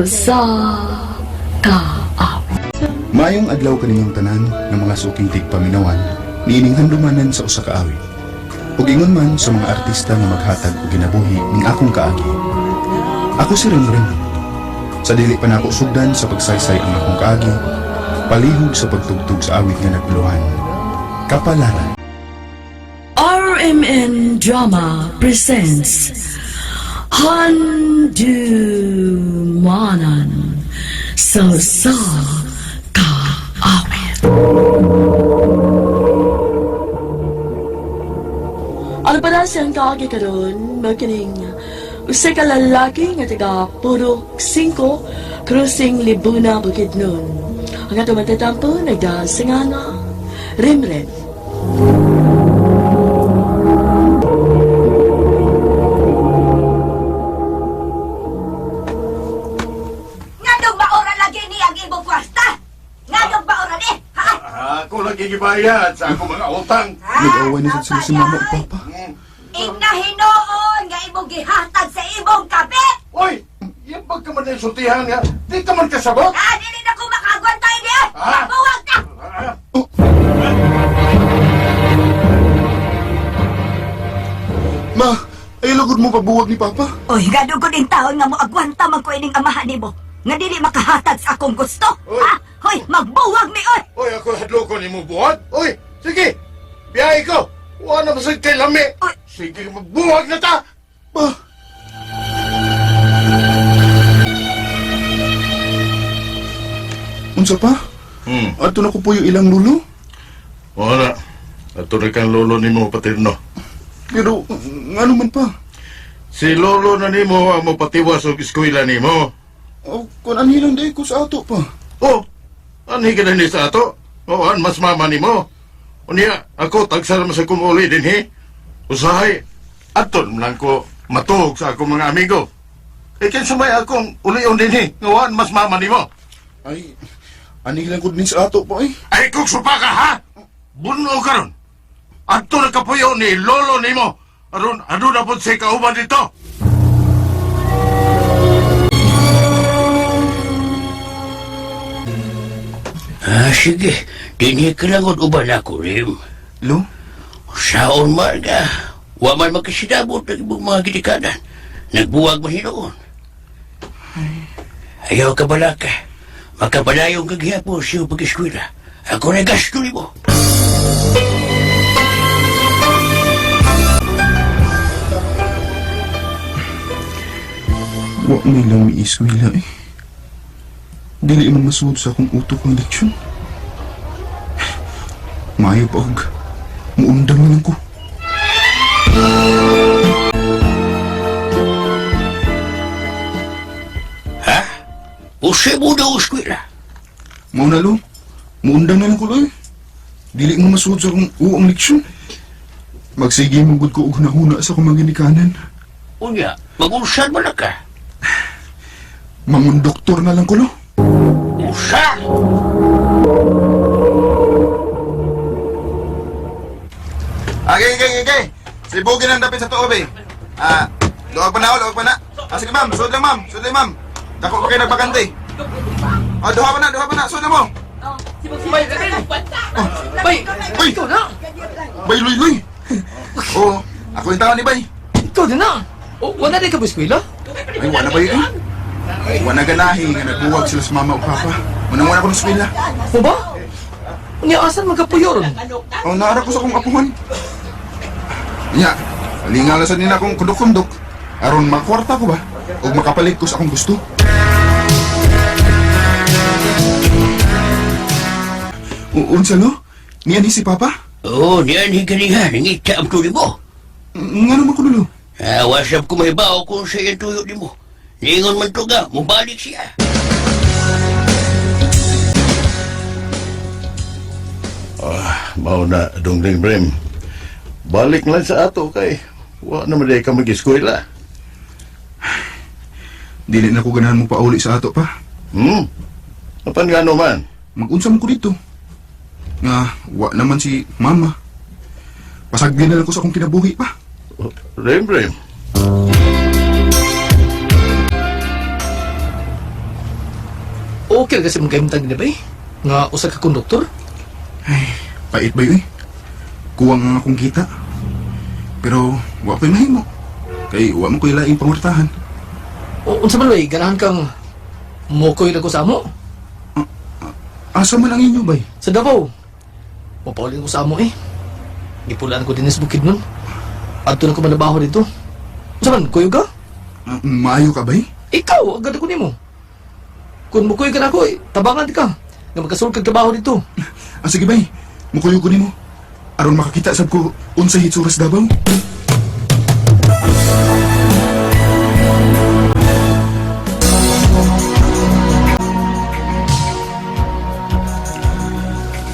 sa kaawit. Maayong adlaw kaninyong tanan ng mga suking tigpaminawan, niining handumanan sa usa ka awit. Ug ingon man sa mga artista nga maghatag og ginabuhi ning akong kaagi. Ako si Remrem. Sa dili pa nako sugdan sa pagsaysay ang akong kaagi, palihog sa pagtugtog sa awit nga nagluhan. Kapalaran. RMN Drama presents Handumanan sa kaawit. Ano pa na siyang kaagi karon? Magkining usa ka lalaki nga taga Purok 5, Cruising Libuna, Bukidnon. Ang ato matatampo nagdasingana Remrem. Nganong maura lagi ni ang imong kwarta? Nganong maura ni? Ha? Ako lagi gibayad sa akong mga utang. Nag-away na sa si mama ug papa. Inahinoon nga imong gihatag sa imong kape. Oy! Yan ba ka man yung sultihan nga? Di ka man kasabot? Dili na ko makagwantay ni. Ah! Buwag ka! Ma, ay lugod mo pabuwag ni papa. Oy, gado ko din taon nga mo agwanta man ko ining amahan nimo. Nga dili makahatag sa akong gusto. Oy. Ha? Hoy, magbuwag ni oy. Oy, ako hadloko ni mo buhat. Oy, sige! Biyahe ko! Wala na masag kay lami. Oy. Sige, magbuwag na ta! Pa. Unsa pa? Ato na ko po yung ilang lulo. Wala. Ato na kang lolo ni mo patirno. Pero, ano man pa? Si lolo na ni mo ang mapatiwas og eskwela ni mo. O, kung anilang day ko sa ato pa. Oh, anhi ka na ni sa ato? O, an mas mama ni mo. Unya, ako tagsara sa kumuli din he. Usahay, aton lang ko matuog sa akong mga amigo. Kaya sumay akong ulion din he. Ngawan, mas mama ni mo. Ay, anilang ko din sa ato pa eh. Ay, kung supa ka ha? Buno ka ron. Ato na kapuyo ni lolo ni mo. Aron, ano na po siya kauban dito? Sige. Dinhi ka lang uban ako, Rim. Lo? Saon man ka. Wa man magkasidabot ng ibang mga gidikanan. Nagbuwag mahinoon. Ayaw ka bala ka. Makapalayong kagihapon siya pag-eskwela. Ako na gasto ni mo. Wa may lang may iskwela eh. Dili man masuod sa akong utok ng leksyon. Maayo pa og muundang na lang ko. Ha? Usay mo daw eskwela. Mao na lo, muundang na lang ko loy. Dili man masuod sa akong uong leksyon. Magsige mong gud ko og hunahuna sa akong mga ginikanan. Unya, mag-unsan man na ka. Mangun doktor na lang ko lo. Usa! Okay. Sibugin ang dapit sa tuo, be. Luwag pa na, luwag pa na. Sige, ma'am. Sud lang, ma'am. Dako ko kayo nagbakante. Duha pa na. Sud na mo. Bay! Uy! Ikaw na! Bay, luy. Oo, ako yung tao ni Bay. Ikaw na! O, wala na ka ba eskwela? Ay, wala ba yun? Wala ganahi nga nagbuwag sila sa mama o papa. Munang-muna ko ng swila. O ba? Unya, asan magkapuyo ron? O, naarap ko sa akong apuhan. Nya, alingalan sa nila akong kundok-kundok. Aron makwarta ko ba? O makapalit ko sa akong gusto. Unsa lo? Niya ni si papa? Oo, niyan higanihan. Ngita ang tuloy mo. Nga naman ko lo. Wasap ko may bao kung sa iyong tuyo ni mo. Ningon man to ga, mubalik siya. Mao na, Dongling Brem. Balik lang sa ato kay. Wa naman day ka mag-eskwela. Dili na ko ganahan mo pauli sa ato pa. Apan nga man? Mag-unsa mo ko dito. Nga, wa naman si mama. Pasagdi na lang ko sa akong kinabuhi pa. Rem. Okay ra kasi mong kaimtang na bay? Nga usa ka konduktor? Pait ba yun eh? Kuwang nga akong kita. Pero, wa pa'y mahimo. Kay, wa mo ko ilaing pangwartahan. O unsa man bay, ganahan kang mokoy na ko sa amo? Asa man ang inyo, bay? Sa Davao. Mapaulin ko sa amo eh. Gipulaan ko din sa bukid nun. Adto na ko manabaho dito. Unsa man, kuyo ka? Maayo ka, bay? Ikaw, agad ako nimo. Kung mukoy ka na ako, tabangan di ka. Nga magkasulod kag trabaho dito. Sige, bay. Mukuyo ko nimo. Aron makakita sab ko unsa hitsuras Davao.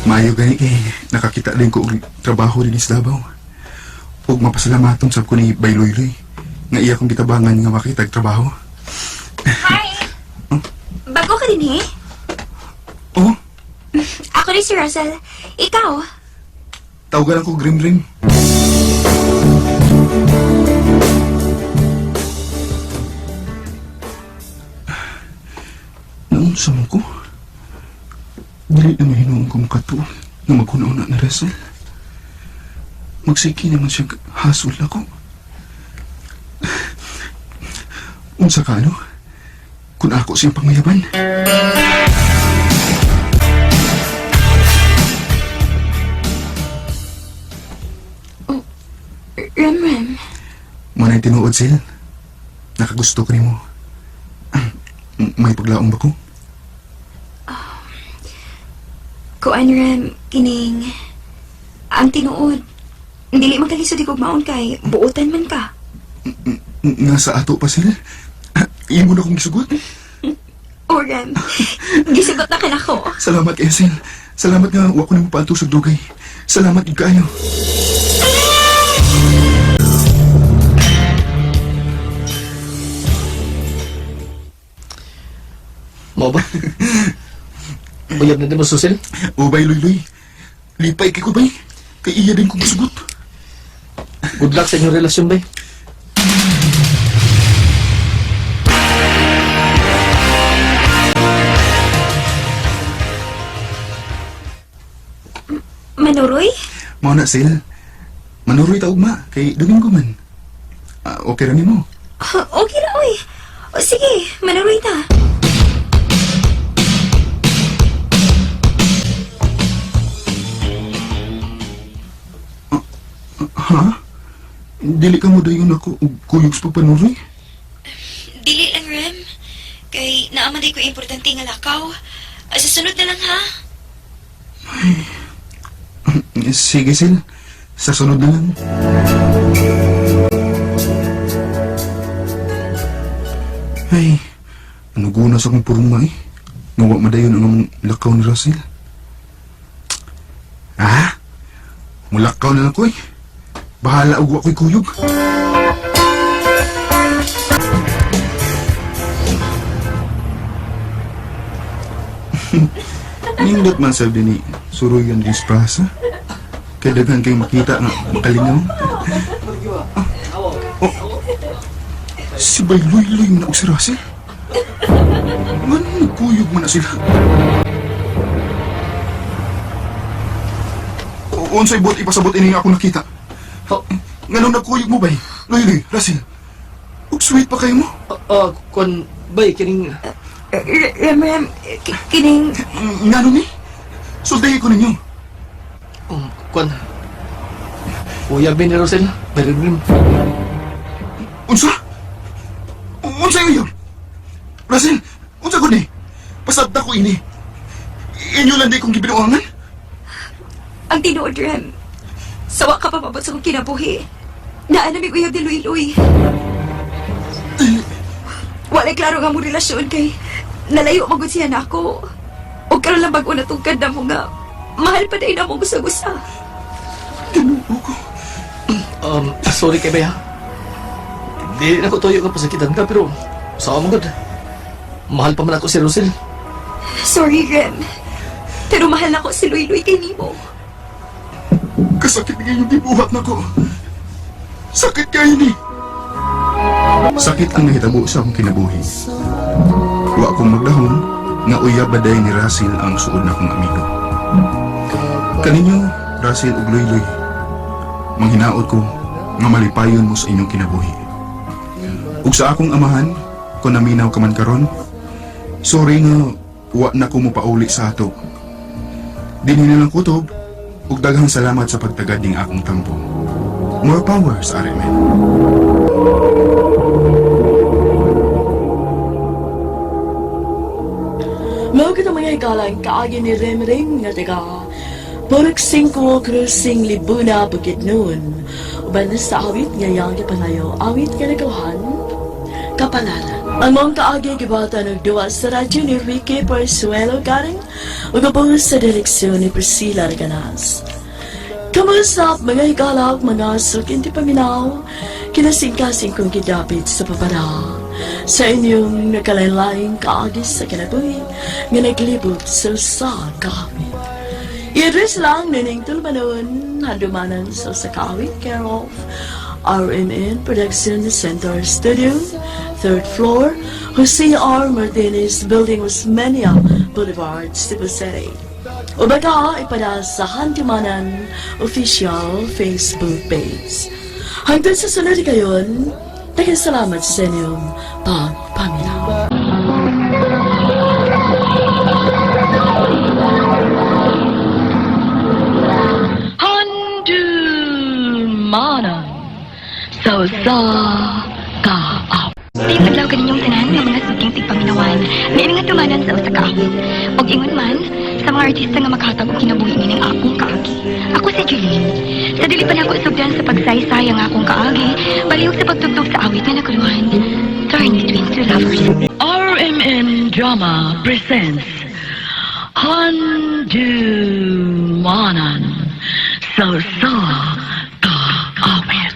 Maayo gani kay nakakita din ko og trabaho din sa Davao. Ug mapasalamaton sab ko ni Bayloyloy nga iya kong gitabangan nga makitag trabaho. Hi! Bago ka din eh? Oh, Ako rin si Russell. Ikaw? tawagan ko Grim Grim. Naunsa man ko? Dili na mahinuon kong kato na magkunauna na Russell. Magsiki naman siya hasol ako. Unsa ka ano? Kung ako siyang pangmayaban. Rem. Manay tinuod sil. Nakagusto ko nimo. May paglaong ba ko? Kuan Rem, kining... Ang tinuod. Dili man kalisod ikog maon kay buutan man ka. Nasa ato pa sila. Imo na kong gisugot. O Rem, gisugot na ka na ko. Salamat, Esel. Salamat nga, wa ko na mo paanto sa dugay. Salamat, gid kaayo. Mao ba? Bayab na din mo susil? Ubay, Luy. Lipay kay ko, bay. Kay iya din kong gisugot. Good luck sa inyong relasyon bay. Manuroy? Mao na, Sil. Manuroy ta ugma, kay Domingo man. Okay ra nimo. Okay na oy. O sige, manuroy ta. Ha? Dili ka mo dayon ako og kuyog sa pagpanuroy? Dili lang Rem. Kay naaman ko importante nga lakaw. Sa sunod na lang ha. Sige, Sil. Sa sunod na lang. Ay, ano guna sa akong puruma eh. Ngawa madayon anong lakaw ni Russell. Mulakaw na lang ko eh. Bahala og wa ko'y kuyog. Nindot man sabi ni Suruyan Disprasa. Kaya daghan kayong makita nga makalingaw. Si Bayloy-Loy na og si Russell. Nga nagkuyog man na sila. Unsay buot ipasabot ini nga ako nakita. Nga nung nagkuyog mo bay, Loy-Loy, Russell. Ug sweet pa kayo mo. Kuan bay, kining... Rem, kining... Nga nung ni? Sultahin ko ninyo. Kuan... Kuya Ben ni Rosel, Bergrim. Unsa? Unsa yun yun? Russell, unsa ko ni? Pasabta ko ini. Inyo lang di kong gibinuangan? Ang tinuod, Rem. Sawa ka pa mabot sa kong kinabuhi. Naanamig uyab ni Luy-Luy. Walay klaro nga mong relasyon kay nalayo magod siya na ako. O karon lang bago natugkad na mo nga mahal pa dahil na mo gusa-gusa. Tinuo ko. Sorry kay Bay ha. Di na ko tuyo nga pasakitan ka pero sawa mo god. Mahal pa man ako si Rosel. Sorry, Rem. Pero mahal na ko si Luy-Luy kay Nimo. Kasakit nga yung gibuhat na ko. Sakit kayo ni. Sakit ang nahitabo sa akong kinabuhi. Wa akong magdahon, nga uyab baday ni Russell ang suod na kong amigo. Kaninyo, Russell ug Loy-Loy, manghinaot ko nga malipayon mo sa inyong kinabuhi. Ug sa akong amahan, kung naminaw ka man karon, sorry nga wa na ko mo pauli sa ato. Dinhi na lang kutob, ug daghang salamat sa pagtagad ning akong tampo. More power sa RMN. Mao kita mga hikalang kaagi ni Remring nga taga Purok 5 Cruising Libuna Bukidnon. Uban sa awit nga yang gipanayo, awit nga nagawahan kapalaran. Ang mong kaagi gibata ng duwa sa radyo ni Ricky Parsuelo Garing ug gabos sa direksyon ni Priscilla Arganas. Kamusta mga higalak, mga sukinti paminaw, kinasingkasing kong gidapit sa papara. Sa inyong nagkalain-laing kaagis sa kinabuhi nga naglibot sa usad kami. I-address lang nining tulmanon handumanan sa Sakawit care of RMN Production Center Studio, 3rd floor, Jose R. Martinez Building, Osmeña Boulevard, Cebu City. O baka ipada sa handumanan official Facebook page. Hanggang sa sunod kayon, salamat sa inyong pagpaminaw. Handumanan sa Sakawit. Iyong adlaw kaninyong tanan nga mga suking tigpaminawan na nga tumanan sa usa ka awit. Og ingon man sa mga artista nga makhatag og kinabuhi ning akong kaagi. Ako si Julie. Sa dili pa nako sugdan sa pagsaysay ang akong kaagi, baliw sa pagtugtog sa awit nga naguluhan. Turn between two lovers. RMN Drama presents Handumanan sa Sakawit.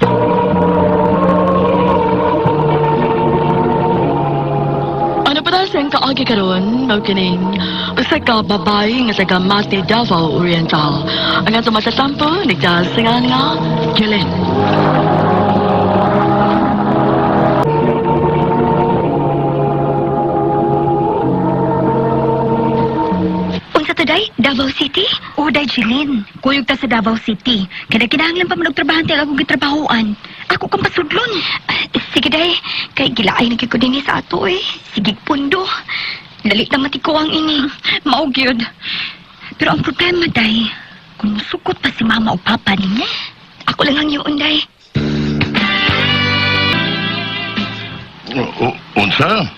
Ano pa sa kaagi karon, magkining usa ka babae nga taga Mati, Davao Oriental. Ang ato masasampo, nagdasingan nga, Jelen. Unsa to day? Davao City? O day Jilin. Kuyog ta sa Davao City. Kada kinahanglan pa managtrabahan tayo akong gitrabahoan. Ako kang pasudlon. Sige day, kay gilaay na ko din sa ato eh. Sige pundo. Dali na matiko ang ini. Maugyod. Pero ang problema day, kung musukot pa si mama o papa niya, ako lang ang yun day. Unsa?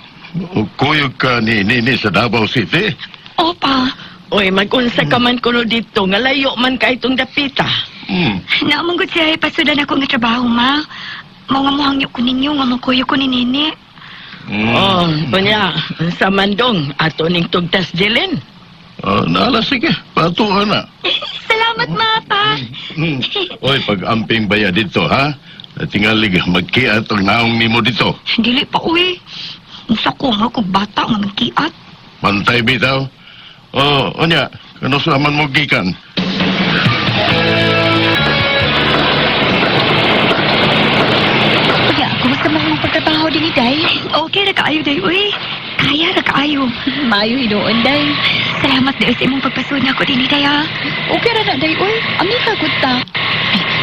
Kuyog ka ni sa Davao City? Opa, oy, mag-unsa ka man kuno dito, nga layo man ka itong dapita. Naamong siya pasudan ako nga trabaho, ma. Mga muhangyo ko ninyo, nga makuyo ko ni Nene. Oh, kunya, sa mandong, ato ning tugtas Jelen. Nala, sige. Patuhan na. Salamat, ma, pa. Oy, pag-amping baya dito, ha? Tingalig, magkiat ang naong nimo dito. Dili pa, uy. Unsa ko nga kung bata nga magkiat. Pantay bitaw. Onya, kano sa man mo gikan? Kaya, kumusta mo ang pagtrabaho din ni Day? Okay ra kaayo, Day, uy. Kaya ra kaayo. Mayo hinuon, day. Salamat, Day, sa imong pagpasuna ko din ni Day, ha. Okay ra na, day, uy. Ami ka, good ta.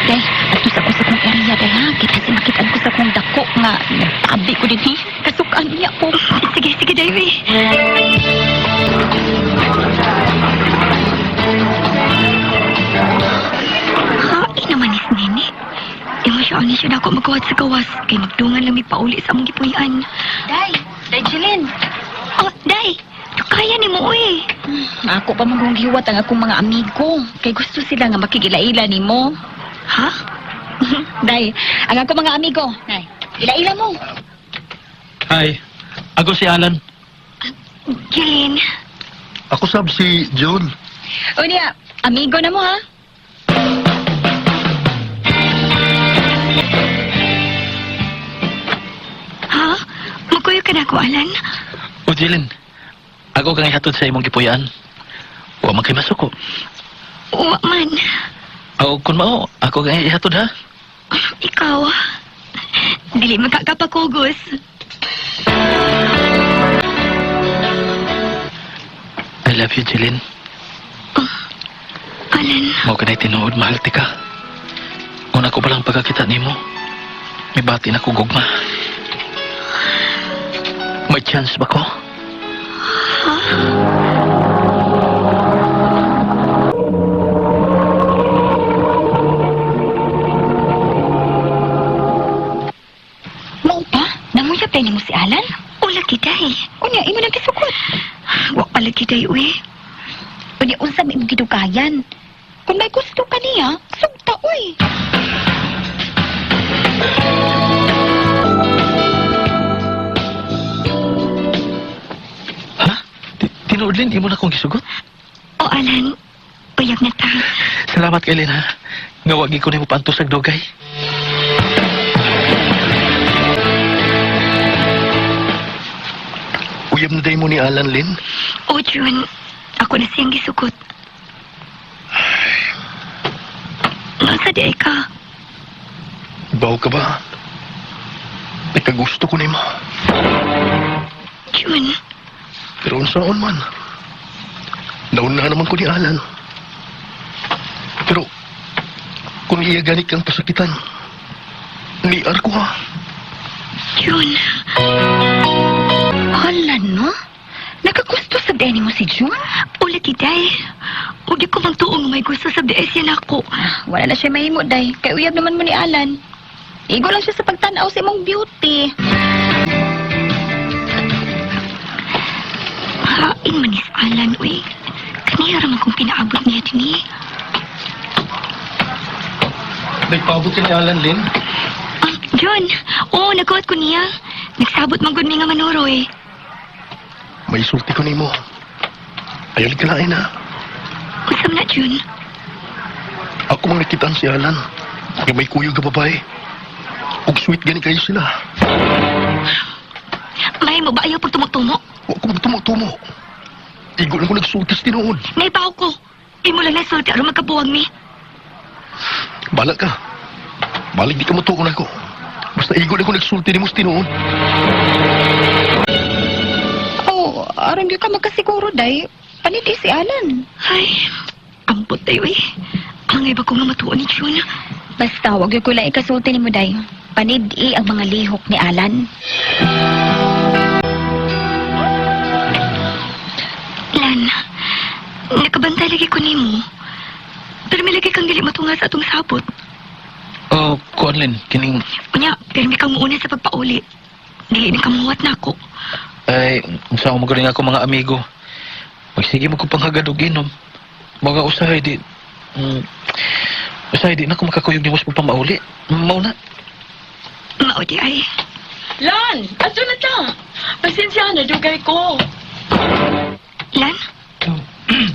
Day, ato sa ko sa kong area, Day, ha. Kita si makitaan ko sa kong dako nga nagtabi ko din, eh. Kasukaan niya po. Sige, sige, Day, uy. Hain naman is Nene. Emosyon niya siya na ako magkawat sa gawas. Kay nagdungan lang may pauli sa among gipuyan. Day! Day, Jilin! Oh, Day! Kaya ni mo, uy. Ako pa maghugiwat ang akong mga amigo. Kay gusto sila nga makikilaila ni mo. Ha? Day, ang akong mga amigo. Day, ilaila mo. Hi, ako si Alan. Jilin. Ako sab si John. O niya, amigo na mo ha. Ha? Magkuyo ka na ako, Alan? O Jilin, ako kang ihatod sa imong gipuyan. Wa man kay masuko. Uwa man. O kun mao, ako kang ihatod ha. Ikaw. Dili magkakapakugos. love you, Jilin. Alan, Mao ka na tinuod, mahal ti ka. Una ko palang pagkakita nimo, may bati na ko gugma. May chance ba ko? Mao pa? Nanguyab tayo ni mo si Alan? wala kiday. Unya, imo nang kisukot. Wa pala kiday, uy. Unya, unsa may imong gidugayan? Kung may gusto ka niya, sugta, uy. Ha? Tinuod, Lin, imo na kong gisugot? O, Alan, uyab na ta. Salamat kay Lin, ha? Ngawagi ko na mo pantos ang dugay. Uyab na day mo ni Alan, Lin. O, Jun, ako na siyang gisukot. Nasa di ka? Baw ka ba? Nagkagusto ko ni mo. Jun, Pero unsaon man. Nauna naman ko ni Alan. Pero, kung iya ganit kang pasakitan, niar ko ha. Jun. Hala, no? Nakagusto sa deni mo si June? Ula kiday. O di ko magtuong may gusto sa DS yan ako. Wala na siya mahimo, day. Kay uyab naman mo ni Alan. Igo lang siya sa pagtanaw sa imong beauty. Hain man is Alan, uy. Kaniya raman kong pinaabot niya din eh. Nagpabot ka ni Alan, Lin? Jun, oo, nagkawat ko niya. Nagsabot magod mi nga manoroy. May sulti ko ni mo. Ayaw ligalain ha. Usam na, Jun. Ako mang nakitaan si Alan. Yung may kuyog na babae. Ug sweet gani kayo sila. May mo ba ayaw pag tumutumo? Huwag ko magtumo-tumo. Igo lang ko nagsultis tinuod. Naipaw ko. Imo lang nasulti aron magkabuwag mi. Balat ka. Balik di ka matuon ako. Basta igo lang ko nagsulti ni mo tinuod. Oh, aron di ka magkasiguro, day. Paniti si Alan. Ay, ampot tayo eh. Angay ba ko nga matuon ni Jun? Basta, wag yung kulay ikasulti ni mo, day. Panidi ang mga lihok ni Alan. Lan, nakabantay lagi ko ni mo. Pero may lagi kang dili matunga sa atong sabot. Oh, kuan Lin, kining... Unya, pero may kang muuna sa pagpauli. Dili na kamuwat na ako. Ay, sa ako magaling ako mga amigo. Magsige mo ko panghagadog inom. Mga usahay di... usahay di na ako makakuyog ni Mas pagpamauli. Mauna. Maudi ay. Lan, ato na ta. Pasensya na, dugay ko. Lan?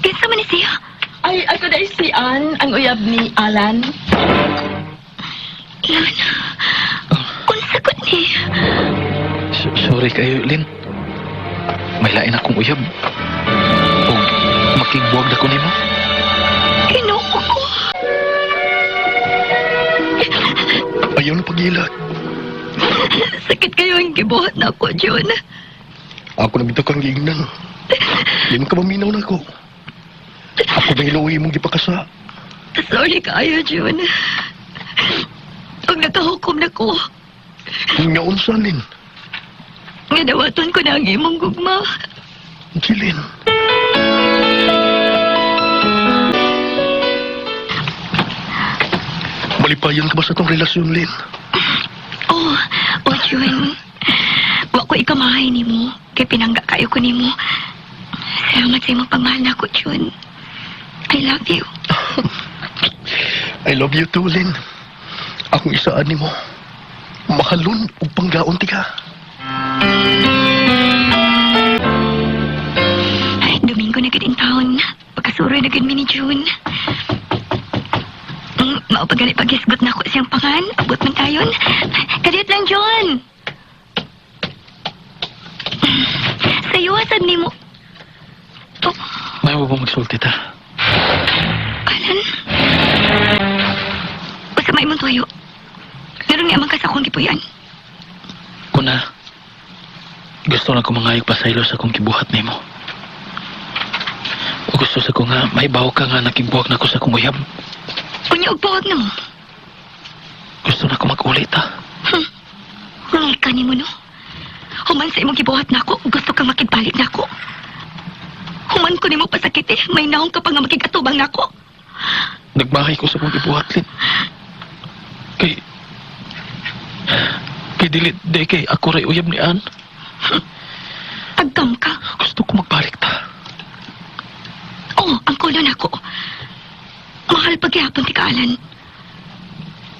Kinsa man ni siya? Ay, ako na isian ang uyab ni Alan. Lan? Unsa ko ni? Sorry kayo, Lin. May lain akong uyab. O, makigbuwag na ko ni mo. Kinuo ko. Ayaw na pag-ilag. Sakit kayo ang gibuhat na ako, Jun. Ako na bitaw kang giingnan. Di man ka maminaw na ako. Ako ba iluwi mong gipakasa? Sorry kayo, Jun. Pag nakahukom na ko, Kung naunsa, Lin. nga nawaton ko na ang imong gugma. Jilin. Malipayan ka ba sa tong relasyon, Lin? Oh, Jun. Wa ko ikamahay ni mo. Kay pinangga kayo ko ni mo. Salamat sa imong pagmahal na ko, Jun. I love you. I love you too, Lin. Akong isaan ni mo. Mahalon o panggaon ti ka. Domingo na gid taon. Pagkasuroy na gid mi ni June. Maupagali pag-isgot na ako siyang pangan. Abot man tayon. Kadit lang, John. Sa'yo, asad ni mo. Oh, May mo ba magsulti ta? Alan. Basta may mong tuyo. Meron niya man ka sa akong gipuyan. Kuna, gusto na ko mangayog pasaylo sa akong kibuhat ni mo. Gusto sa ko nga, may bawo ka nga nakimbuwag na ko sa kong uyab. Unya og buwag na mo. Gusto na ko mag-ulit, ha? Ngika ni mo, no? Human sa imong gibuhat na ako, gusto kang makigpalit na ako. Human ko ni mo pasakit eh, may naong ka pa nga makigatubang na ako. Nagbahay ko sa kong ibuhat, Lin. Kay dilit, day kay ako ray uyab ni Ann. Agdam ka. Gusto ko magbalik ta. Oo, ang kulon ako. Mahal pagyapon ti kaalan.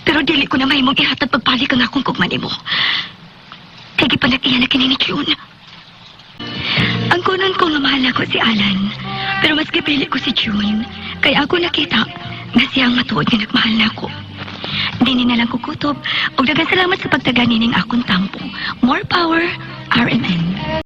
Pero dili ko na may mong ihatag pagbalik ang akong kugmani mo. Kaya gipanag-iya na kinini June. Ang kunon ko nga mahal ako si Alan. Pero mas gipili ko si June. Kaya ako nakita na siyang matuod nga nagmahal na ako. Dini na lang kukutob. O dagang salamat sa pagtagani ning akong tampo. More power, RMN.